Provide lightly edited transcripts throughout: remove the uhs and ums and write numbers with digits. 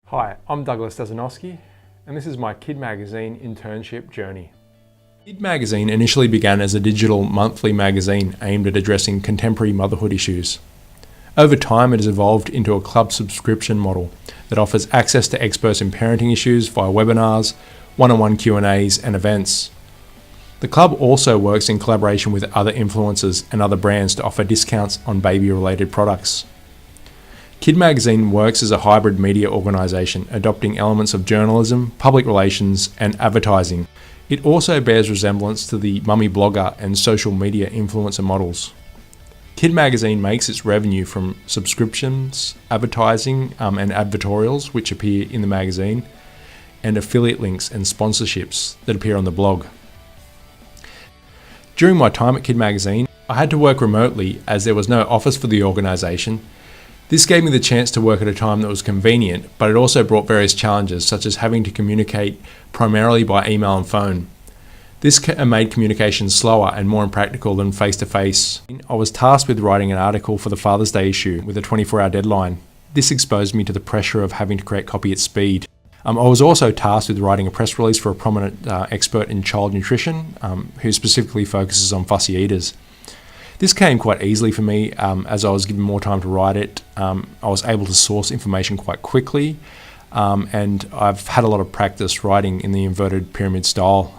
Hi, I'm Douglas Stasinowsky, and this is my Kid Magazine internship journey. Kid Magazine initially began as a digital monthly magazine aimed at addressing contemporary motherhood issues. Over time, it has evolved into a club subscription model that offers access to experts in parenting issues via webinars, one-on-one Q&As, and events. The club also works in collaboration with other influencers and other brands to offer discounts on baby-related products. Kid Magazine works as a hybrid media organisation, adopting elements of journalism, public relations, and advertising. It also bears resemblance to the mummy blogger and social media influencer models. Kid Magazine makes its revenue from subscriptions, advertising, and advertorials which appear in the magazine, and affiliate links and sponsorships that appear on the blog. During my time at Kid Magazine, I had to work remotely as there was no office for the organisation. This gave me the chance to work at a time that was convenient, but it also brought various challenges, such as having to communicate primarily by email and phone. This made communication slower and more impractical than face-to-face. I was tasked with writing an article for the Father's Day issue with a 24-hour deadline. This exposed me to the pressure of having to create copy at speed. I was also tasked with writing a press release for a prominent expert in child nutrition who specifically focuses on fussy eaters. This came quite easily for me as I was given more time to write it. I was able to source information quite quickly, and I've had a lot of practice writing in the inverted pyramid style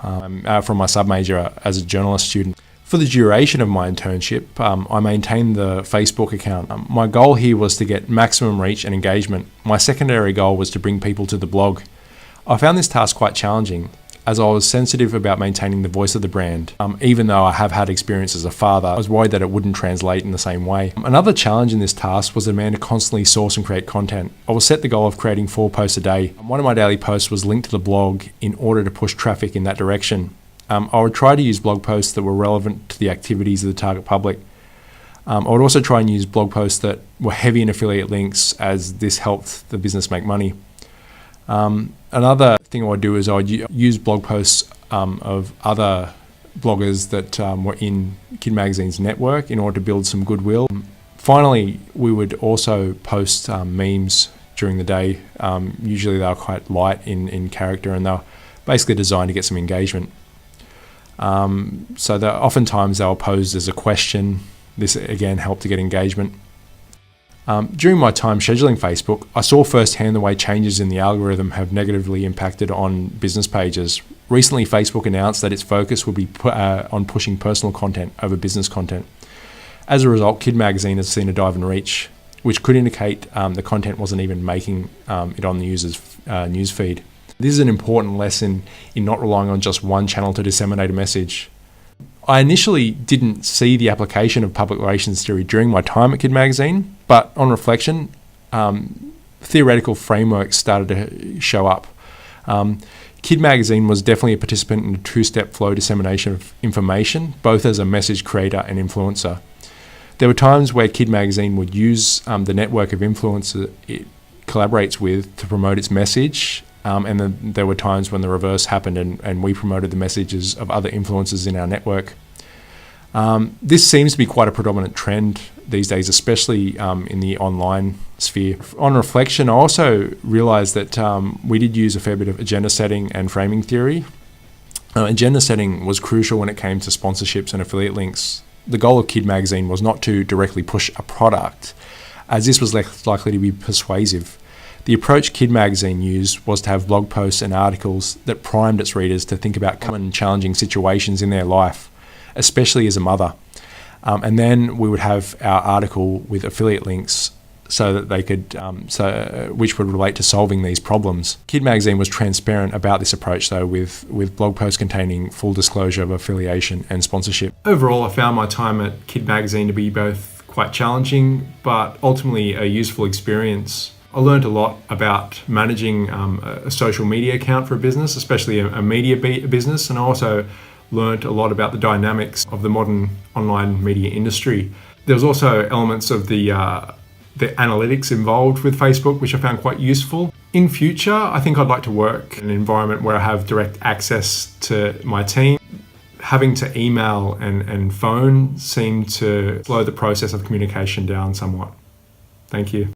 from my sub-major as a journalist student. For the duration of my internship, I maintained the Facebook account. My goal here was to get maximum reach and engagement. My secondary goal was to bring people to the blog. I found this task quite challenging, as I was sensitive about maintaining the voice of the brand. Even though I have had experience as a father, I was worried that it wouldn't translate in the same way. Another challenge in this task was the demand to constantly source and create content. I was set the goal of creating 4 posts a day. One of my daily posts was linked to the blog in order to push traffic in that direction. I would try to use blog posts that were relevant to the activities of the target public. I would also try and use blog posts that were heavy in affiliate links, as this helped the business make money. Another thing I would do is I would use blog posts of other bloggers that were in Kid Magazine's network in order to build some goodwill. Finally, we would also post memes during the day. Usually they were quite light in character, and they were basically designed to get some engagement. So that oftentimes they were posed as a question. This again helped to get engagement. During my time scheduling Facebook, I saw firsthand the way changes in the algorithm have negatively impacted on business pages. Recently, Facebook announced that its focus would be on pushing personal content over business content. As a result, Kid Magazine has seen a dive in reach, which could indicate the content wasn't even making it on the user's newsfeed. This is an important lesson in not relying on just one channel to disseminate a message. I initially didn't see the application of public relations theory during my time at Kid Magazine, but on reflection, theoretical frameworks started to show up. Kid Magazine was definitely a participant in a 2-step flow dissemination of information, both as a message creator and influencer. There were times where Kid Magazine would use the network of influencers it collaborates with to promote its message, and then there were times when the reverse happened and we promoted the messages of other influencers in our network. This seems to be quite a predominant trend these days, especially in the online sphere. On reflection, I also realised that we did use a fair bit of agenda setting and framing theory. Agenda setting was crucial when it came to sponsorships and affiliate links. The goal of Kid Magazine was not to directly push a product, as this was less likely to be persuasive. The approach Kid Magazine used was to have blog posts and articles that primed its readers to think about common challenging situations in their life, especially as a mother. And then we would have our article with affiliate links so that they could, which would relate to solving these problems. Kid Magazine was transparent about this approach, though, with blog posts containing full disclosure of affiliation and sponsorship. Overall, I found my time at Kid Magazine to be both quite challenging, but ultimately a useful experience. I learned a lot about managing a social media account for a business, especially a media business, and I also learned a lot about the dynamics of the modern online media industry. There was also elements of the analytics involved with Facebook, which I found quite useful. In future, I think I'd like to work in an environment where I have direct access to my team. Having to email and phone seemed to slow the process of communication down somewhat. Thank you.